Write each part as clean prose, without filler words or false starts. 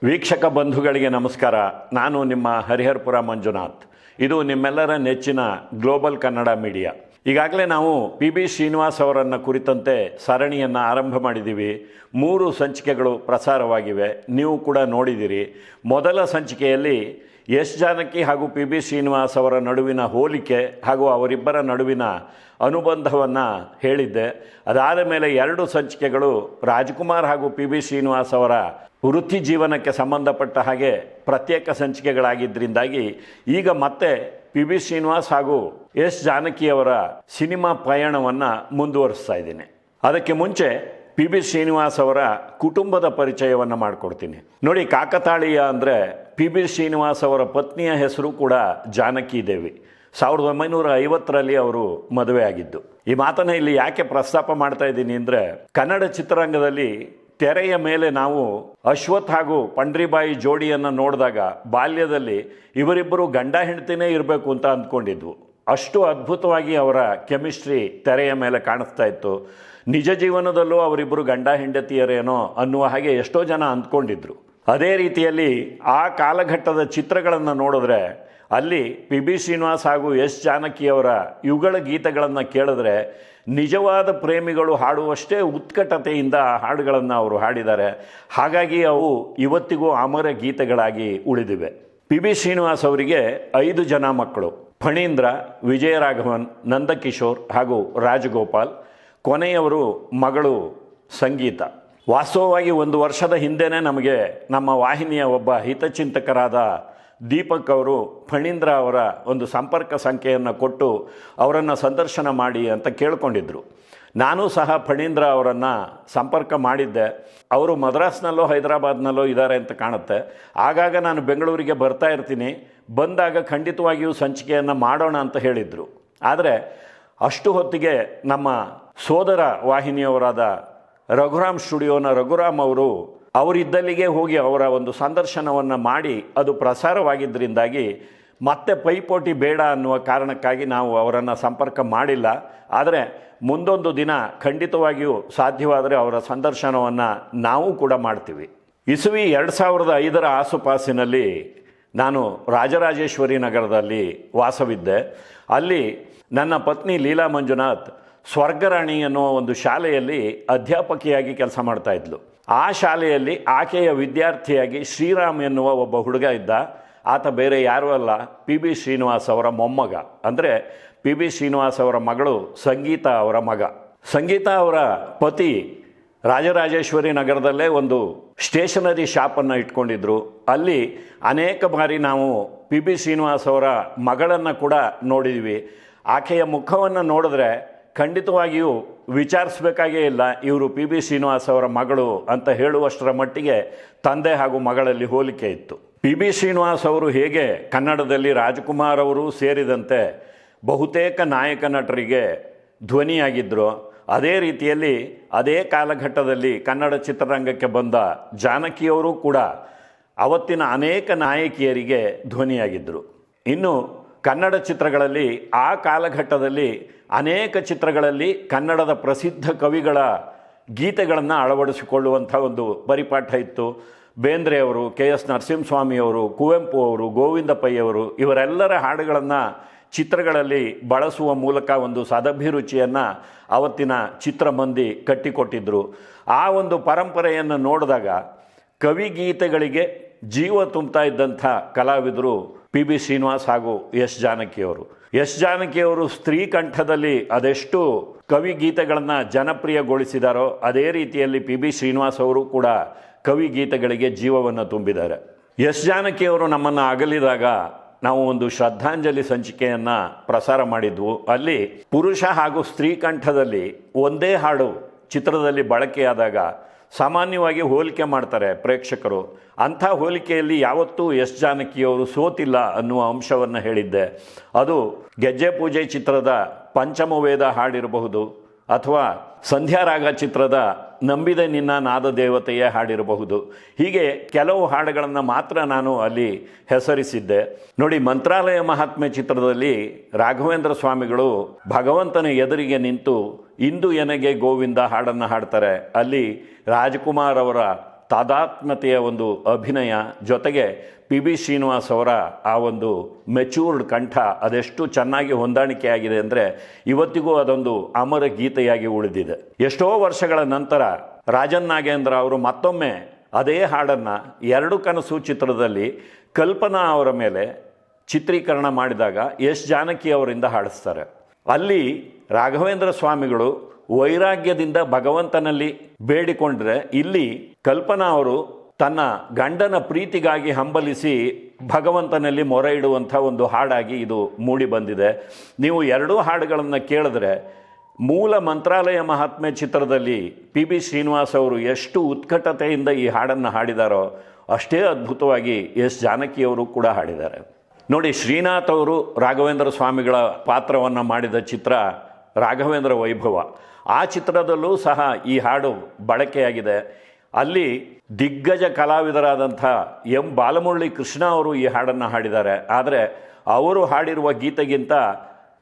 ವೀಕ್ಷಕ ಬಂಧುಗಳಿಗೆ ನಮಸ್ಕಾರ. ನಾನು ನಿಮ್ಮ ಹರಿಹರಪುರ ಮಂಜುನಾಥ್. ಇದು ನಿಮ್ಮೆಲ್ಲರ ನೆಚ್ಚಿನ ಗ್ಲೋಬಲ್ ಕನ್ನಡ ಮೀಡಿಯಾ. ಈಗಾಗಲೇ ನಾವು ಪಿ ಶ್ರೀನಿವಾಸ್ ಅವರನ್ನು ಕುರಿತಂತೆ ಸರಣಿಯನ್ನು ಆರಂಭ ಮಾಡಿದ್ದೀವಿ. 3 ಸಂಚಿಕೆಗಳು ಪ್ರಸಾರವಾಗಿವೆ, ನೀವು ಕೂಡ ನೋಡಿದಿರಿ. ಮೊದಲ ಸಂಚಿಕೆಯಲ್ಲಿ ಎಸ್ ಜಾನಕಿ ಹಾಗೂ ಪಿ ಶ್ರೀನಿವಾಸ್ ಅವರ ನಡುವಿನ ಹೋಲಿಕೆ ಹಾಗೂ ಅವರಿಬ್ಬರ ನಡುವಿನ ಅನುಬಂಧವನ್ನು ಹೇಳಿದ್ದೆ. ಅದಾದ ಮೇಲೆ 2 ಸಂಚಿಕೆಗಳು ರಾಜ್ಕುಮಾರ್ ಹಾಗೂ ಪಿ ಶ್ರೀನಿವಾಸ್ ಅವರ ವೃತ್ತಿ ಜೀವನಕ್ಕೆ ಸಂಬಂಧಪಟ್ಟ ಹಾಗೆ ಪ್ರತ್ಯೇಕ ಸಂಚಿಕೆಗಳಾಗಿದ್ದರಿಂದಾಗಿ ಈಗ ಮತ್ತೆ ಪಿ ಶ್ರೀನಿವಾಸ್ ಹಾಗೂ ಎಸ್ ಜಾನಕಿಯವರ ಸಿನಿಮಾ ಪಯಣವನ್ನು ಮುಂದುವರಿಸ್ತಾ ಇದ್ದೀನಿ. ಅದಕ್ಕೆ ಮುಂಚೆ ಪಿ ಶ್ರೀನಿವಾಸ್ ಅವರ ಕುಟುಂಬದ ಪರಿಚಯವನ್ನು ಮಾಡಿಕೊಡ್ತೀನಿ. ನೋಡಿ, ಕಾಕತಾಳೀಯ ಅಂದರೆ ಪಿ ಶ್ರೀನಿವಾಸ್ ಅವರ ಪತ್ನಿಯ ಹೆಸರು ಕೂಡ ಜಾನಕಿ ದೇವಿ. 1950ರಲ್ಲಿ ಅವರು ಮದುವೆ ಆಗಿದ್ದು. ಈ ಮಾತನ್ನು ಇಲ್ಲಿ ಯಾಕೆ ಪ್ರಸ್ತಾಪ ಮಾಡ್ತಾ ಇದ್ದೀನಿ ಅಂದರೆ, ಕನ್ನಡ ಚಿತ್ರರಂಗದಲ್ಲಿ ತೆರೆಯ ಮೇಲೆ ನಾವು ಅಶ್ವಥ್ ಹಾಗೂ ಪಂಡ್ರಿಬಾಯಿ ಜೋಡಿಯನ್ನು ನೋಡಿದಾಗ ಬಾಲ್ಯದಲ್ಲಿ ಇವರಿಬ್ಬರು ಗಂಡ ಹೆಂಡತಿನೇ ಇರಬೇಕು ಅಂತ ಅಂದ್ಕೊಂಡಿದ್ವು. ಅಷ್ಟು ಅದ್ಭುತವಾಗಿ ಅವರ ಕೆಮಿಸ್ಟ್ರಿ ತೆರೆಯ ಮೇಲೆ ಕಾಣಿಸ್ತಾ ಇತ್ತು. ನಿಜ ಜೀವನದಲ್ಲೂ ಅವರಿಬ್ಬರು ಗಂಡ ಹೆಂಡತಿಯರೇನೋ ಅನ್ನುವ ಹಾಗೆ ಎಷ್ಟೋ ಜನ ಅಂದ್ಕೊಂಡಿದ್ರು. ಅದೇ ರೀತಿಯಲ್ಲಿ ಆ ಕಾಲಘಟ್ಟದ ಚಿತ್ರಗಳನ್ನು ನೋಡಿದ್ರೆ ಅಲ್ಲಿ ಪಿ ಶ್ರೀನಿವಾಸ್ ಹಾಗೂ ಎಸ್ ಜಾನಕಿಯವರ ಯುಗಳ ಗೀತೆಗಳನ್ನು ಕೇಳಿದ್ರೆ ನಿಜವಾದ ಪ್ರೇಮಿಗಳು ಹಾಡುವಷ್ಟೇ ಉತ್ಕಟತೆಯಿಂದ ಹಾಡುಗಳನ್ನು ಅವರು ಹಾಡಿದ್ದಾರೆ. ಹಾಗಾಗಿ ಅವು ಇವತ್ತಿಗೂ ಅಮರ ಗೀತೆಗಳಾಗಿ ಉಳಿದಿವೆ. ಪಿ ಶ್ರೀನಿವಾಸ್ ಅವರಿಗೆ 5 ಜನ ಮಕ್ಕಳು: ಫಣೀಂದ್ರ, ವಿಜಯರಾಘವನ್, ನಂದಕಿಶೋರ್ ಹಾಗೂ ರಾಜಗೋಪಾಲ್. ಕೊನೆಯವರು ಮಗಳು ಸಂಗೀತ. ವಾಸ್ತವವಾಗಿ 1 ವರ್ಷದ ಹಿಂದೆಯೇ ನಮಗೆ ನಮ್ಮ ವಾಹಿನಿಯ ಒಬ್ಬ ಹಿತಚಿಂತಕರಾದ ದೀಪಕ್ ಅವರು ಫಣೀಂದ್ರ ಅವರ ಒಂದು ಸಂಪರ್ಕ ಸಂಖ್ಯೆಯನ್ನು ಕೊಟ್ಟು ಅವರನ್ನು ಸಂದರ್ಶನ ಮಾಡಿ ಅಂತ ಕೇಳ್ಕೊಂಡಿದ್ರು. ನಾನು ಸಹ ಫಣೀಂದ್ರ ಅವರನ್ನು ಸಂಪರ್ಕ ಮಾಡಿದ್ದೆ. ಅವರು ಮದ್ರಾಸ್ನಲ್ಲೋ ಹೈದರಾಬಾದ್ನಲ್ಲೋ ಇದ್ದಾರೆ ಅಂತ ಕಾಣುತ್ತೆ. ಆಗಾಗ ನಾನು ಬೆಂಗಳೂರಿಗೆ ಬರ್ತಾ ಇರ್ತೀನಿ, ಬಂದಾಗ ಖಂಡಿತವಾಗಿಯೂ ಸಂಚಿಕೆಯನ್ನು ಮಾಡೋಣ ಅಂತ ಹೇಳಿದರು. ಆದರೆ ಅಷ್ಟು ಹೊತ್ತಿಗೆ ನಮ್ಮ ಸೋದರ ವಾಹಿನಿಯವರಾದ ರಘುರಾಮ್ ಸ್ಟುಡಿಯೋನ ರಘುರಾಮ್ ಅವರು ಅವರಿದ್ದಲ್ಲಿಗೆ ಹೋಗಿ ಅವರ ಒಂದು ಸಂದರ್ಶನವನ್ನು ಮಾಡಿ ಅದು ಪ್ರಸಾರವಾಗಿದ್ದರಿಂದಾಗಿ ಮತ್ತೆ ಪೈಪೋಟಿ ಬೇಡ ಅನ್ನುವ ಕಾರಣಕ್ಕಾಗಿ ನಾವು ಅವರನ್ನು ಸಂಪರ್ಕ ಮಾಡಿಲ್ಲ. ಆದರೆ ಮುಂದೊಂದು ದಿನ ಖಂಡಿತವಾಗಿಯೂ ಸಾಧ್ಯವಾದರೆ ಅವರ ಸಂದರ್ಶನವನ್ನು ನಾವು ಕೂಡ ಮಾಡ್ತೀವಿ. ಇಸವಿ 2005ರ ಆಸುಪಾಸಿನಲ್ಲಿ ನಾನು ರಾಜರಾಜೇಶ್ವರಿ ನಗರದಲ್ಲಿ ವಾಸವಿದ್ದೆ. ಅಲ್ಲಿ ನನ್ನ ಪತ್ನಿ ಲೀಲಾ ಮಂಜುನಾಥ್ ಸ್ವರ್ಗರಾಣಿ ಅನ್ನುವ ಒಂದು ಶಾಲೆಯಲ್ಲಿ ಅಧ್ಯಾಪಕಿಯಾಗಿ ಕೆಲಸ ಮಾಡ್ತಾಯಿದ್ಲು. ಆ ಶಾಲೆಯಲ್ಲಿ ಆಕೆಯ ವಿದ್ಯಾರ್ಥಿಯಾಗಿ ಶ್ರೀರಾಮ್ ಎನ್ನುವ ಒಬ್ಬ ಹುಡುಗ ಇದ್ದ. ಆತ ಬೇರೆ ಯಾರೂ ಅಲ್ಲ, ಪಿ ಶ್ರೀನಿವಾಸ್ ಅವರ ಮೊಮ್ಮಗ. ಅಂದರೆ ಪಿ ಶ್ರೀನಿವಾಸ್ ಅವರ ಮಗಳು ಸಂಗೀತ ಅವರ ಮಗ. ಸಂಗೀತ ಅವರ ಪತಿ ರಾಜರಾಜೇಶ್ವರಿ ನಗರದಲ್ಲೇ ಒಂದು ಸ್ಟೇಷನರಿ ಶಾಪನ್ನು ಇಟ್ಕೊಂಡಿದ್ರು. ಅಲ್ಲಿ ಅನೇಕ ಬಾರಿ ನಾವು ಪಿ ಶ್ರೀನಿವಾಸ್ ಅವರ ಮಗಳನ್ನು ಕೂಡ ನೋಡಿದ್ವಿ. ಆಕೆಯ ಮುಖವನ್ನು ನೋಡಿದ್ರೆ ಖಂಡಿತವಾಗಿಯೂ ವಿಚಾರಿಸಬೇಕಾಗೇ ಇಲ್ಲ, ಇವರು ಪಿ ಶ್ರೀನಿವಾಸ್ ಅವರ ಮಗಳು ಅಂತ ಹೇಳುವಷ್ಟರ ಮಟ್ಟಿಗೆ ತಂದೆ ಹಾಗೂ ಮಗಳಲ್ಲಿ ಹೋಲಿಕೆ ಇತ್ತು. ಪಿ ಶ್ರೀನಿವಾಸ್ ಅವರು ಹೇಗೆ ಕನ್ನಡದಲ್ಲಿ ರಾಜ್ಕುಮಾರ್ ಅವರು ಸೇರಿದಂತೆ ಬಹುತೇಕ ನಾಯಕ ನಟರಿಗೆ ಧ್ವನಿಯಾಗಿದ್ದರು, ಅದೇ ರೀತಿಯಲ್ಲಿ ಅದೇ ಕಾಲಘಟ್ಟದಲ್ಲಿ ಕನ್ನಡ ಚಿತ್ರರಂಗಕ್ಕೆ ಬಂದ ಜಾನಕಿಯವರು ಕೂಡ ಅವತ್ತಿನ ಅನೇಕ ನಾಯಕಿಯರಿಗೆ ಧ್ವನಿಯಾಗಿದ್ದರು. ಇನ್ನು ಕನ್ನಡ ಚಿತ್ರಗಳಲ್ಲಿ ಆ ಕಾಲಘಟ್ಟದಲ್ಲಿ ಅನೇಕ ಚಿತ್ರಗಳಲ್ಲಿ ಕನ್ನಡದ ಪ್ರಸಿದ್ಧ ಕವಿಗಳ ಗೀತೆಗಳನ್ನು ಅಳವಡಿಸಿಕೊಳ್ಳುವಂಥ ಒಂದು ಪರಿಪಾಠ ಇತ್ತು. ಬೇಂದ್ರೆ ಅವರು, KS ನರಸಿಂಹಸ್ವಾಮಿಯವರು, ಕುವೆಂಪು ಅವರು, ಗೋವಿಂದ ಪೈ ಅವರು, ಇವರೆಲ್ಲರ ಹಾಡುಗಳನ್ನು ಚಿತ್ರಗಳಲ್ಲಿ ಬಳಸುವ ಮೂಲಕ ಒಂದು ಸದಭಿರುಚಿಯನ್ನು ಅವತ್ತಿನ ಚಿತ್ರಮಂದಿ ಕಟ್ಟಿಕೊಟ್ಟಿದ್ದರು. ಆ ಒಂದು ಪರಂಪರೆಯನ್ನು ನೋಡಿದಾಗ ಕವಿಗೀತೆಗಳಿಗೆ ಜೀವ ತುಂಬ್ತಾ ಇದ್ದಂಥ ಕಲಾವಿದರು ಪಿ ಶ್ರೀನಿವಾಸ್ ಹಾಗೂ ಎಸ್ ಜಾನಕಿಯವರು. ಎಸ್ ಜಾನಕಿಯವರು ಸ್ತ್ರೀ ಕಂಠದಲ್ಲಿ ಅದೆಷ್ಟು ಕವಿ ಗೀತೆಗಳನ್ನು ಜನಪ್ರಿಯಗೊಳಿಸಿದಾರೋ ಅದೇ ರೀತಿಯಲ್ಲಿ ಪಿ ಶ್ರೀನಿವಾಸ್ ಅವರು ಕೂಡ ಕವಿ ಗೀತೆಗಳಿಗೆ ಜೀವವನ್ನು ತುಂಬಿದ್ದಾರೆ. ಎಸ್ ಜಾನಕಿಯವರು ನಮ್ಮನ್ನು ಅಗಲಿದಾಗ ನಾವು ಒಂದು ಶ್ರದ್ಧಾಂಜಲಿ ಸಂಚಿಕೆಯನ್ನು ಪ್ರಸಾರ ಮಾಡಿದ್ವು. ಅಲ್ಲಿ ಪುರುಷ ಹಾಗೂ ಸ್ತ್ರೀ ಕಂಠದಲ್ಲಿ ಒಂದೇ ಹಾಡು ಚಿತ್ರದಲ್ಲಿ ಬಳಕೆಯಾದಾಗ ಸಾಮಾನ್ಯವಾಗಿ ಹೋಲಿಕೆ ಮಾಡ್ತಾರೆ ಪ್ರೇಕ್ಷಕರು. ಅಂಥ ಹೋಲಿಕೆಯಲ್ಲಿ ಯಾವತ್ತೂ ಎಸ್ ಜಾನಕಿಯವರು ಸೋತಿಲ್ಲ ಅನ್ನುವ ಅಂಶವನ್ನು ಹೇಳಿದ್ದೆ. ಅದು ಗೆಜ್ಜೆ ಪೂಜೆ ಚಿತ್ರದ ಪಂಚಮವೇದ ಹಾಡಿರಬಹುದು, ಅಥವಾ ಸಂಧ್ಯಾರಾಗ ಚಿತ್ರದ ನಂಬಿದೆ ನಿನ್ನ ನಾದ ದೇವತೆಯೇ ಹಾಡಿರಬಹುದು. ಹೀಗೆ ಕೆಲವು ಹಾಡುಗಳನ್ನು ಮಾತ್ರ ನಾನು ಅಲ್ಲಿ ಹೆಸರಿಸಿದ್ದೆ. ನೋಡಿ, ಮಂತ್ರಾಲಯ ಮಹಾತ್ಮೆ ಚಿತ್ರದಲ್ಲಿ ರಾಘವೇಂದ್ರ ಸ್ವಾಮಿಗಳು ಭಗವಂತನ ಎದುರಿಗೆ ನಿಂತು ಇಂದು ಎನಗೆ ಗೋವಿಂದ ಹಾಡನ್ನು ಹಾಡ್ತಾರೆ. ಅಲ್ಲಿ ರಾಜ್ಕುಮಾರ್ ಅವರ ತಾದಾತ್ಮ್ಯತೆಯ ಒಂದು ಅಭಿನಯ, ಜೊತೆಗೆ ಪಿ ಬಿ ಶ್ರೀನಿವಾಸ್ ಅವರ ಆ ಒಂದು ಮೆಚ್ಯೂರ್ಡ್ ಕಂಠ ಅದೆಷ್ಟು ಚೆನ್ನಾಗಿ ಹೊಂದಾಣಿಕೆ ಆಗಿದೆ ಅಂದರೆ ಇವತ್ತಿಗೂ ಅದೊಂದು ಅಮರ ಗೀತೆಯಾಗಿ ಉಳಿದಿದೆ. ಎಷ್ಟೋ ವರ್ಷಗಳ ನಂತರ ರಾಜನ್ ನಾಗೇಂದ್ರ ಅವರು ಮತ್ತೊಮ್ಮೆ ಅದೇ ಹಾಡನ್ನು ಎರಡು ಕನಸು ಚಿತ್ರದಲ್ಲಿ ಕಲ್ಪನಾ ಅವರ ಮೇಲೆ ಚಿತ್ರೀಕರಣ ಮಾಡಿದಾಗ ಎಸ್ ಜಾನಕಿ ಅವರಿಂದ ಹಾಡಿಸ್ತಾರೆ. ಅಲ್ಲಿ ರಾಘವೇಂದ್ರ ಸ್ವಾಮಿಗಳು ವೈರಾಗ್ಯದಿಂದ ಭಗವಂತನಲ್ಲಿ ಬೇಡಿಕೊಂಡ್ರೆ, ಇಲ್ಲಿ ಕಲ್ಪನಾ ಅವರು ತನ್ನ ಗಂಡನ ಪ್ರೀತಿಗಾಗಿ ಹಂಬಲಿಸಿ ಭಗವಂತನಲ್ಲಿ ಮೊರೆ ಇಡುವಂಥ ಒಂದು ಹಾಡಾಗಿ ಇದು ಮೂಡಿ ಬಂದಿದೆ. ನೀವು ಎರಡೂ ಹಾಡುಗಳನ್ನು ಕೇಳಿದ್ರೆ ಮೂಲ ಮಂತ್ರಾಲಯ ಮಹಾತ್ಮೆ ಚಿತ್ರದಲ್ಲಿ ಪಿ ಬಿ ಶ್ರೀನಿವಾಸ್ ಅವರು ಎಷ್ಟು ಉತ್ಕಟತೆಯಿಂದ ಈ ಹಾಡನ್ನು ಹಾಡಿದಾರೋ ಅಷ್ಟೇ ಅದ್ಭುತವಾಗಿ ಎಸ್ ಜಾನಕಿಯವರು ಕೂಡ ಹಾಡಿದ್ದಾರೆ. ನೋಡಿ, ಶ್ರೀನಾಥ್ ಅವರು ರಾಘವೇಂದ್ರ ಸ್ವಾಮಿಗಳ ಪಾತ್ರವನ್ನು ಮಾಡಿದ ಚಿತ್ರ ರಾಘವೇಂದ್ರ ವೈಭವ. ಆ ಚಿತ್ರದಲ್ಲೂ ಸಹ ಈ ಹಾಡು ಬಳಕೆಯಾಗಿದೆ. ಅಲ್ಲಿ ದಿಗ್ಗಜ ಕಲಾವಿದರಾದಂಥ ಎಂ ಬಾಲಮುರಳಿ ಕೃಷ್ಣ ಅವರು ಈ ಹಾಡನ್ನು ಹಾಡಿದ್ದಾರೆ. ಆದರೆ ಅವರು ಹಾಡಿರುವ ಗೀತೆಗಿಂತ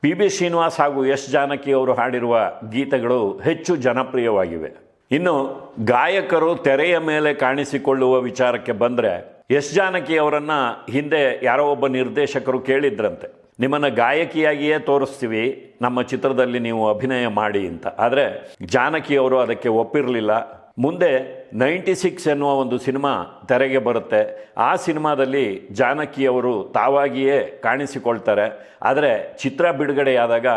ಪಿ ಬಿ ಶ್ರೀನಿವಾಸ್ ಹಾಗೂ ಎಸ್ ಜಾನಕಿ ಅವರು ಹಾಡಿರುವ ಗೀತೆಗಳು ಹೆಚ್ಚು ಜನಪ್ರಿಯವಾಗಿವೆ. ಇನ್ನು ಗಾಯಕರು ತೆರೆಯ ಮೇಲೆ ಕಾಣಿಸಿಕೊಳ್ಳುವ ವಿಚಾರಕ್ಕೆ ಬಂದರೆ, ಎಸ್ ಜಾನಕಿ ಅವರನ್ನು ಹಿಂದೆ ಯಾರೋ ಒಬ್ಬ ನಿರ್ದೇಶಕರು ಕೇಳಿದ್ರಂತೆ, ನಿಮ್ಮನ್ನು ಗಾಯಕಿಯಾಗಿಯೇ ತೋರಿಸ್ತೀವಿ, ನಮ್ಮ ಚಿತ್ರದಲ್ಲಿ ನೀವು ಅಭಿನಯ ಮಾಡಿ ಅಂತ. ಆದರೆ ಜಾನಕಿ ಅವರು ಅದಕ್ಕೆ ಒಪ್ಪಿರಲಿಲ್ಲ. ಮುಂದೆ 96 ಎನ್ನುವ ಒಂದು ಸಿನಿಮಾ ತೆರೆಗೆ ಬರುತ್ತೆ. ಆ ಸಿನಿಮಾದಲ್ಲಿ ಜಾನಕಿಯವರು ತಾವಾಗಿಯೇ ಕಾಣಿಸಿಕೊಳ್ತಾರೆ. ಆದರೆ ಚಿತ್ರ ಬಿಡುಗಡೆಯಾದಾಗ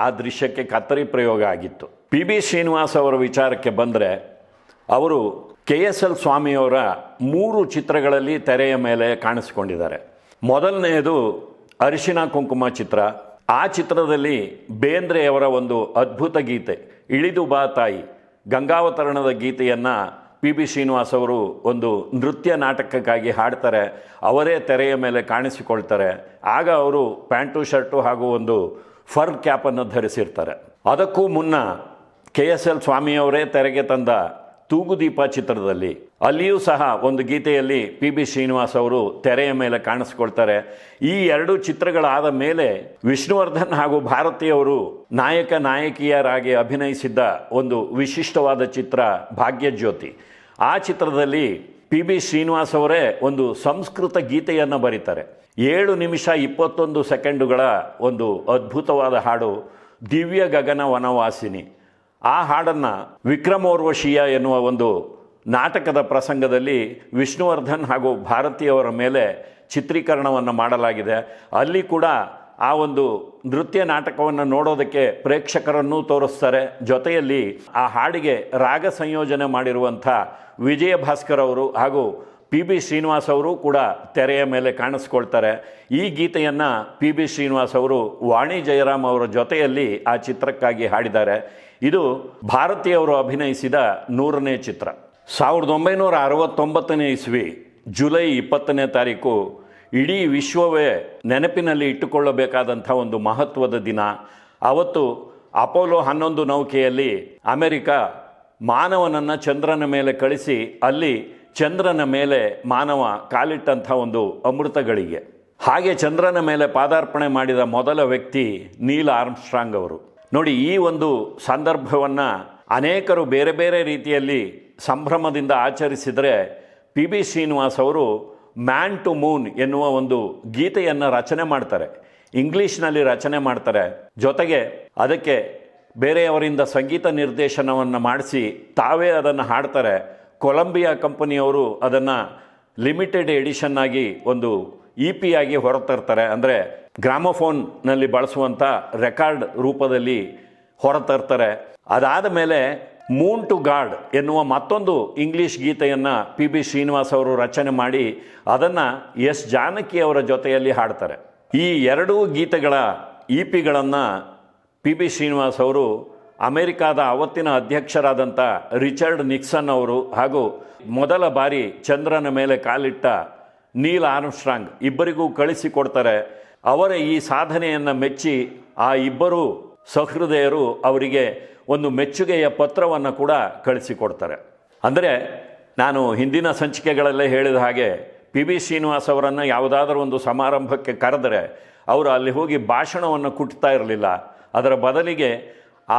ಆ ದೃಶ್ಯಕ್ಕೆ ಕತ್ತರಿ ಪ್ರಯೋಗ ಆಗಿತ್ತು. ಪಿ ಬಿ ಶ್ರೀನಿವಾಸ್ ಅವರ ವಿಚಾರಕ್ಕೆ ಬಂದರೆ, ಅವರು KSL ಸ್ವಾಮಿಯವರ 3 ಚಿತ್ರಗಳಲ್ಲಿ ತೆರೆಯ ಮೇಲೆ ಕಾಣಿಸಿಕೊಂಡಿದ್ದಾರೆ. ಮೊದಲನೆಯದು ಅರಿಶಿನ ಕುಂಕುಮ ಚಿತ್ರ. ಆ ಚಿತ್ರದಲ್ಲಿ ಬೇಂದ್ರೆಯವರ ಒಂದು ಅದ್ಭುತ ಗೀತೆ ಇಳಿದು ಬಾ ತಾಯಿ, ಗಂಗಾವತರಣದ ಗೀತೆಯನ್ನು ಪಿ ಬಿ ಶ್ರೀನಿವಾಸ್ ಅವರು ಒಂದು ನೃತ್ಯ ನಾಟಕಕ್ಕಾಗಿ ಹಾಡ್ತಾರೆ. ಅವರೇ ತೆರೆಯ ಮೇಲೆ ಕಾಣಿಸಿಕೊಳ್ತಾರೆ. ಆಗ ಅವರು ಪ್ಯಾಂಟು ಶರ್ಟು ಹಾಗೂ ಒಂದು ಫರ್ ಕ್ಯಾಪನ್ನು ಧರಿಸಿರ್ತಾರೆ. ಅದಕ್ಕೂ ಮುನ್ನ KSL ಸ್ವಾಮಿಯವರೇ ತೆರೆಗೆ ತಂದ ತೂಗುದೀಪ ಚಿತ್ರದಲ್ಲಿ, ಅಲ್ಲಿಯೂ ಸಹ ಒಂದು ಗೀತೆಯಲ್ಲಿ ಪಿ ಬಿ ಶ್ರೀನಿವಾಸ್ ಅವರು ತೆರೆಯ ಮೇಲೆ ಕಾಣಿಸ್ಕೊಳ್ತಾರೆ. ಈ 2 ಚಿತ್ರಗಳಾದ ಮೇಲೆ ವಿಷ್ಣುವರ್ಧನ್ ಹಾಗೂ ಭಾರತಿಯವರು ನಾಯಕ ನಾಯಕಿಯರಾಗಿ ಅಭಿನಯಿಸಿದ್ದ ಒಂದು ವಿಶಿಷ್ಟವಾದ ಚಿತ್ರ ಭಾಗ್ಯಜ್ಯೋತಿ. ಆ ಚಿತ್ರದಲ್ಲಿ ಪಿ ಬಿ ಶ್ರೀನಿವಾಸ್ ಅವರೇ ಒಂದು ಸಂಸ್ಕೃತ ಗೀತೆಯನ್ನು ಬರೀತಾರೆ. 7 ನಿಮಿಷ 21 ಸೆಕೆಂಡುಗಳ ಒಂದು ಅದ್ಭುತವಾದ ಹಾಡು ದಿವ್ಯ ಗಗನ ವನವಾಸಿನಿ. ಆ ಹಾಡನ್ನು ವಿಕ್ರಮೋರ್ವಶೀಯ ಎನ್ನುವ ಒಂದು ನಾಟಕದ ಪ್ರಸಂಗದಲ್ಲಿ ವಿಷ್ಣುವರ್ಧನ್ ಹಾಗೂ ಭಾರತಿಯವರ ಮೇಲೆ ಚಿತ್ರೀಕರಣವನ್ನು ಮಾಡಲಾಗಿದೆ. ಅಲ್ಲಿ ಕೂಡ ಆ ಒಂದು ನೃತ್ಯ ನಾಟಕವನ್ನು ನೋಡೋದಕ್ಕೆ ಪ್ರೇಕ್ಷಕರನ್ನೂ ತೋರಿಸ್ತಾರೆ. ಜೊತೆಯಲ್ಲಿ ಆ ಹಾಡಿಗೆ ರಾಗ ಸಂಯೋಜನೆ ಮಾಡಿರುವಂಥ ವಿಜಯ ಭಾಸ್ಕರ್ ಅವರು ಹಾಗೂ ಪಿ ಬಿ ಶ್ರೀನಿವಾಸ್ ಅವರು ಕೂಡ ತೆರೆಯ ಮೇಲೆ ಕಾಣಿಸ್ಕೊಳ್ತಾರೆ. ಈ ಗೀತೆಯನ್ನು ಪಿ ಬಿ ಶ್ರೀನಿವಾಸ್ ಅವರು ವಾಣಿ ಜಯರಾಮ್ ಅವರ ಜೊತೆಯಲ್ಲಿ ಆ ಚಿತ್ರಕ್ಕಾಗಿ ಹಾಡಿದ್ದಾರೆ. ಇದು ಭಾರತಿಯವರು ಅಭಿನಯಿಸಿದ 100ನೇ ಚಿತ್ರ. 1969ನೇ ಇಸ್ವಿ ಜುಲೈ 20ನೇ ತಾರೀಕು ಇಡೀ ವಿಶ್ವವೇ ನೆನಪಿನಲ್ಲಿ ಇಟ್ಟುಕೊಳ್ಳಬೇಕಾದಂಥ ಒಂದು ಮಹತ್ವದ ದಿನ. ಅವತ್ತು ಅಪೋಲೋ 11 ನೌಕೆಯಲ್ಲಿ ಅಮೆರಿಕ ಮಾನವನನ್ನು ಚಂದ್ರನ ಮೇಲೆ ಕಳಿಸಿ ಅಲ್ಲಿ ಚಂದ್ರನ ಮೇಲೆ ಮಾನವ ಕಾಲಿಟ್ಟಂಥ ಒಂದು ಅಮೃತಗಳಿಗೆ. ಹಾಗೆ ಚಂದ್ರನ ಮೇಲೆ ಪಾದಾರ್ಪಣೆ ಮಾಡಿದ ಮೊದಲ ವ್ಯಕ್ತಿ ನೀಲ್ ಆರ್ಮ್ಸ್ಟ್ರಾಂಗ್ ಅವರು. ನೋಡಿ, ಈ ಒಂದು ಸಂದರ್ಭವನ್ನು ಅನೇಕರು ಬೇರೆ ಬೇರೆ ರೀತಿಯಲ್ಲಿ ಸಂಭ್ರಮದಿಂದ ಆಚರಿಸಿದರೆ, ಪಿ ಬಿ ಶ್ರೀನಿವಾಸ್ ಅವರು ಮ್ಯಾನ್ ಟು ಮೂನ್ ಎನ್ನುವ ಒಂದು ಗೀತೆಯನ್ನು ರಚನೆ ಮಾಡ್ತಾರೆ. ಇಂಗ್ಲೀಷ್ನಲ್ಲಿ ರಚನೆ ಮಾಡ್ತಾರೆ. ಜೊತೆಗೆ ಅದಕ್ಕೆ ಬೇರೆಯವರಿಂದ ಸಂಗೀತ ನಿರ್ದೇಶನವನ್ನು ಮಾಡಿಸಿ ತಾವೇ ಅದನ್ನು ಹಾಡ್ತಾರೆ. ಕೊಲಂಬಿಯಾ ಕಂಪನಿಯವರು ಅದನ್ನು ಲಿಮಿಟೆಡ್ ಎಡಿಷನ್ ಆಗಿ ಒಂದು EP ಆಗಿ ಹೊರತರ್ತಾರೆ. ಅಂದರೆ ಗ್ರಾಮೋಫೋನ್ನಲ್ಲಿ ಬಳಸುವಂಥ ರೆಕಾರ್ಡ್ ರೂಪದಲ್ಲಿ ಹೊರತರ್ತಾರೆ. ಅದಾದ ಮೇಲೆ ಮೂನ್ ಟು ಗಾಡ್ ಎನ್ನುವ ಮತ್ತೊಂದು ಇಂಗ್ಲೀಷ್ ಗೀತೆಯನ್ನು ಪಿ ಬಿ ಶ್ರೀನಿವಾಸ್ ಅವರು ರಚನೆ ಮಾಡಿ ಅದನ್ನು ಎಸ್ ಜಾನಕಿ ಅವರ ಜೊತೆಯಲ್ಲಿ ಹಾಡ್ತಾರೆ. ಈ 2 ಗೀತೆಗಳ EPಗಳನ್ನು ಪಿ ಬಿ ಶ್ರೀನಿವಾಸ್ ಅವರು ಅಮೆರಿಕಾದ ಅವತ್ತಿನ ಅಧ್ಯಕ್ಷರಾದಂಥ ರಿಚರ್ಡ್ ನಿಕ್ಸನ್ ಅವರು ಹಾಗೂ ಮೊದಲ ಬಾರಿ ಚಂದ್ರನ ಮೇಲೆ ಕಾಲಿಟ್ಟ ನೀಲ್ ಆರ್ಮ್ಸ್ಟ್ರಾಂಗ್ ಇಬ್ಬರಿಗೂ ಕಳಿಸಿಕೊಡ್ತಾರೆ. ಅವರ ಈ ಸಾಧನೆಯನ್ನು ಮೆಚ್ಚಿ ಆ ಇಬ್ಬರು ಸಹೃದಯರು ಅವರಿಗೆ ಒಂದು ಮೆಚ್ಚುಗೆಯ ಪತ್ರವನ್ನು ಕೂಡ ಕಳಿಸಿಕೊಡ್ತಾರೆ. ಅಂದರೆ ನಾನು ಹಿಂದಿನ ಸಂಚಿಕೆಗಳಲ್ಲೇ ಹೇಳಿದ ಹಾಗೆ ಪಿ ಬಿ ಶ್ರೀನಿವಾಸ್ ಅವರನ್ನು ಯಾವುದಾದ್ರೂ ಒಂದು ಸಮಾರಂಭಕ್ಕೆ ಕರೆದರೆ ಅವರು ಅಲ್ಲಿ ಹೋಗಿ ಭಾಷಣವನ್ನು ಕುಟ್ತಾ ಇರಲಿಲ್ಲ. ಅದರ ಬದಲಿಗೆ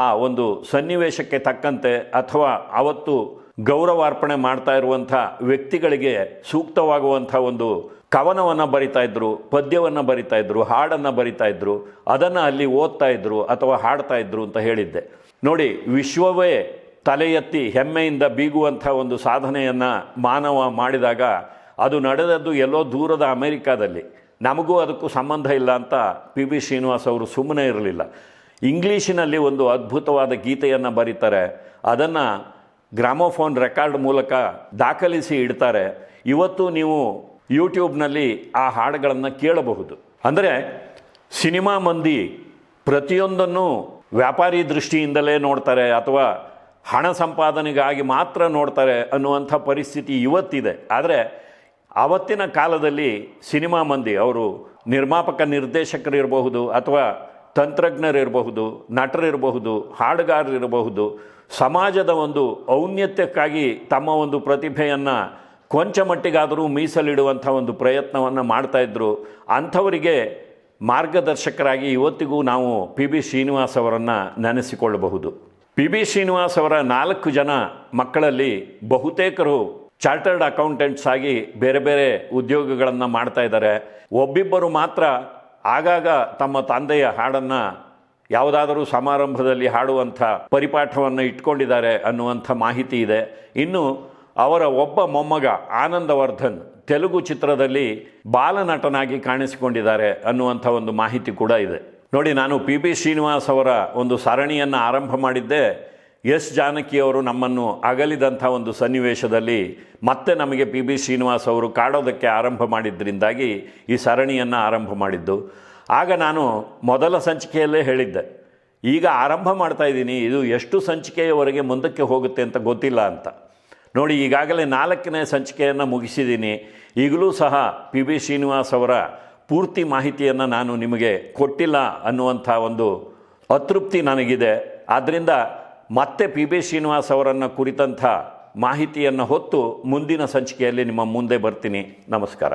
ಆ ಒಂದು ಸನ್ನಿವೇಶಕ್ಕೆ ತಕ್ಕಂತೆ ಅಥವಾ ಅವತ್ತು ಗೌರವಾರ್ಪಣೆ ಮಾಡ್ತಾ ಇರುವಂಥ ವ್ಯಕ್ತಿಗಳಿಗೆ ಸೂಕ್ತವಾಗುವಂಥ ಒಂದು ಕವನವನ್ನು ಬರಿತಾ ಇದ್ರು, ಪದ್ಯವನ್ನು ಬರಿತಾ ಇದ್ರು, ಹಾಡನ್ನು ಬರಿತಾ ಇದ್ರು, ಅದನ್ನು ಅಲ್ಲಿ ಓದ್ತಾ ಇದ್ರು ಅಥವಾ ಹಾಡ್ತಾ ಇದ್ರು ಅಂತ ಹೇಳಿದ್ದೆ. ನೋಡಿ, ವಿಶ್ವವೇ ತಲೆ ಎತ್ತಿ ಹೆಮ್ಮೆಯಿಂದ ಬೀಗುವಂಥ ಒಂದು ಸಾಧನೆಯನ್ನು ಮಾನವ ಮಾಡಿದಾಗ ಅದು ನಡೆದದ್ದು ಎಲ್ಲೋ ದೂರದ ಅಮೆರಿಕಾದಲ್ಲಿ. ನಮಗೂ ಅದಕ್ಕೂ ಸಂಬಂಧ ಇಲ್ಲ ಅಂತ ಪಿ ಬಿ ಶ್ರೀನಿವಾಸ್ ಅವರು ಸುಮ್ಮನೆ ಇರಲಿಲ್ಲ. ಇಂಗ್ಲೀಷಿನಲ್ಲಿ ಒಂದು ಅದ್ಭುತವಾದ ಗೀತೆಯನ್ನು ಬರೀತಾರೆ, ಅದನ್ನು ಗ್ರಾಮೋಫೋನ್ ರೆಕಾರ್ಡ್ ಮೂಲಕ ದಾಖಲಿಸಿ ಇಡ್ತಾರೆ. ಇವತ್ತು ನೀವು ಯೂಟ್ಯೂಬ್ನಲ್ಲಿ ಆ ಹಾಡುಗಳನ್ನು ಕೇಳಬಹುದು. ಅಂದರೆ ಸಿನಿಮಾ ಮಂದಿ ಪ್ರತಿಯೊಂದನ್ನು ವ್ಯಾಪಾರಿ ದೃಷ್ಟಿಯಿಂದಲೇ ನೋಡ್ತಾರೆ ಅಥವಾ ಹಣ ಸಂಪಾದನೆಗಾಗಿ ಮಾತ್ರ ನೋಡ್ತಾರೆ ಅನ್ನುವಂಥ ಪರಿಸ್ಥಿತಿ ಇವತ್ತಿದೆ. ಆದರೆ ಆವತ್ತಿನ ಕಾಲದಲ್ಲಿ ಸಿನಿಮಾ ಮಂದಿ, ಅವರು ನಿರ್ಮಾಪಕ ನಿರ್ದೇಶಕರಿರಬಹುದು ಅಥವಾ ತಂತ್ರಜ್ಞರಿರಬಹುದು, ನಟರಿರಬಹುದು, ಹಾಡುಗಾರರಿರಬಹುದು, ಸಮಾಜದ ಒಂದು ಔನ್ನತ್ಯಕ್ಕಾಗಿ ತಮ್ಮ ಒಂದು ಪ್ರತಿಭೆಯನ್ನು ಕೊಂಚ ಮಟ್ಟಿಗಾದರೂ ಮೀಸಲಿಡುವಂಥ ಒಂದು ಪ್ರಯತ್ನವನ್ನು ಮಾಡ್ತಾಯಿದ್ರು. ಅಂಥವರಿಗೆ ಮಾರ್ಗದರ್ಶಕರಾಗಿ ಇವತ್ತಿಗೂ ನಾವು ಪಿ ಬಿ ಶ್ರೀನಿವಾಸ್ ಅವರನ್ನು ನೆನೆಸಿಕೊಳ್ಳಬಹುದು. ಪಿ ಬಿ ಶ್ರೀನಿವಾಸ್ ಅವರ 4 ಜನ ಮಕ್ಕಳಲ್ಲಿ ಬಹುತೇಕರು ಚಾರ್ಟರ್ಡ್ ಅಕೌಂಟೆಂಟ್ಸ್ ಆಗಿ ಬೇರೆ ಬೇರೆ ಉದ್ಯೋಗಗಳನ್ನು ಮಾಡ್ತಾ ಇದ್ದಾರೆ. ಒಬ್ಬಿಬ್ಬರು ಮಾತ್ರ ಆಗಾಗ ತಮ್ಮ ತಂದೆಯ ಹಾಡನ್ನು ಯಾವುದಾದರೂ ಸಮಾರಂಭದಲ್ಲಿ ಹಾಡುವಂಥ ಪರಿಪಾಠವನ್ನು ಇಟ್ಕೊಂಡಿದ್ದಾರೆ ಅನ್ನುವಂಥ ಮಾಹಿತಿ ಇದೆ. ಇನ್ನು ಅವರ ಒಬ್ಬ ಮೊಮ್ಮಗ ಆನಂದವರ್ಧನ್ ತೆಲುಗು ಚಿತ್ರದಲ್ಲಿ ಬಾಲನಟನಾಗಿ ಕಾಣಿಸಿಕೊಂಡಿದ್ದಾರೆ ಅನ್ನುವಂಥ ಒಂದು ಮಾಹಿತಿ ಕೂಡ ಇದೆ. ನೋಡಿ, ನಾನು ಪಿ ಬಿ ಶ್ರೀನಿವಾಸ್ ಅವರ ಒಂದು ಸರಣಿಯನ್ನು ಆರಂಭ ಮಾಡಿದ್ದೆ ಎಸ್ ಜಾನಕಿಯವರು ನಮ್ಮನ್ನು ಅಗಲಿದಂಥ ಒಂದು ಸನ್ನಿವೇಶದಲ್ಲಿ ಮತ್ತೆ ನಮಗೆ ಪಿ ಬಿ ಶ್ರೀನಿವಾಸ್ ಅವರು ಕಾಡೋದಕ್ಕೆ ಆರಂಭ ಮಾಡಿದ್ದರಿಂದಾಗಿ ಈ ಸರಣಿಯನ್ನು ಆರಂಭ ಮಾಡಿದ್ದು. ಆಗ ನಾನು ಮೊದಲ ಸಂಚಿಕೆಯಲ್ಲೇ ಹೇಳಿದ್ದೆ, ಈಗ ಆರಂಭ ಮಾಡ್ತಾ ಇದ್ದೀನಿ, ಇದು ಎಷ್ಟು ಸಂಚಿಕೆಯವರೆಗೆ ಮುಂದಕ್ಕೆ ಹೋಗುತ್ತೆ ಅಂತ ಗೊತ್ತಿಲ್ಲ ಅಂತ. ನೋಡಿ, ಈಗಾಗಲೇ 4ನೇ ಸಂಚಿಕೆಯನ್ನು ಮುಗಿಸಿದ್ದೀನಿ. ಈಗಲೂ ಸಹ ಪಿ ಬಿ ಶ್ರೀನಿವಾಸ್ ಅವರ ಪೂರ್ತಿ ಮಾಹಿತಿಯನ್ನು ನಾನು ನಿಮಗೆ ಕೊಟ್ಟಿಲ್ಲ ಅನ್ನುವಂಥ ಒಂದು ಅತೃಪ್ತಿ ನನಗಿದೆ. ಆದ್ದರಿಂದ ಮತ್ತೆ ಪಿ ಬಿ ಶ್ರೀನಿವಾಸ್ ಅವರನ್ನು ಕುರಿತಂಥ ಮಾಹಿತಿಯನ್ನು ಹೊತ್ತು ಮುಂದಿನ ಸಂಚಿಕೆಯಲ್ಲಿ ನಿಮ್ಮ ಮುಂದೆ ಬರ್ತೀನಿ. ನಮಸ್ಕಾರ.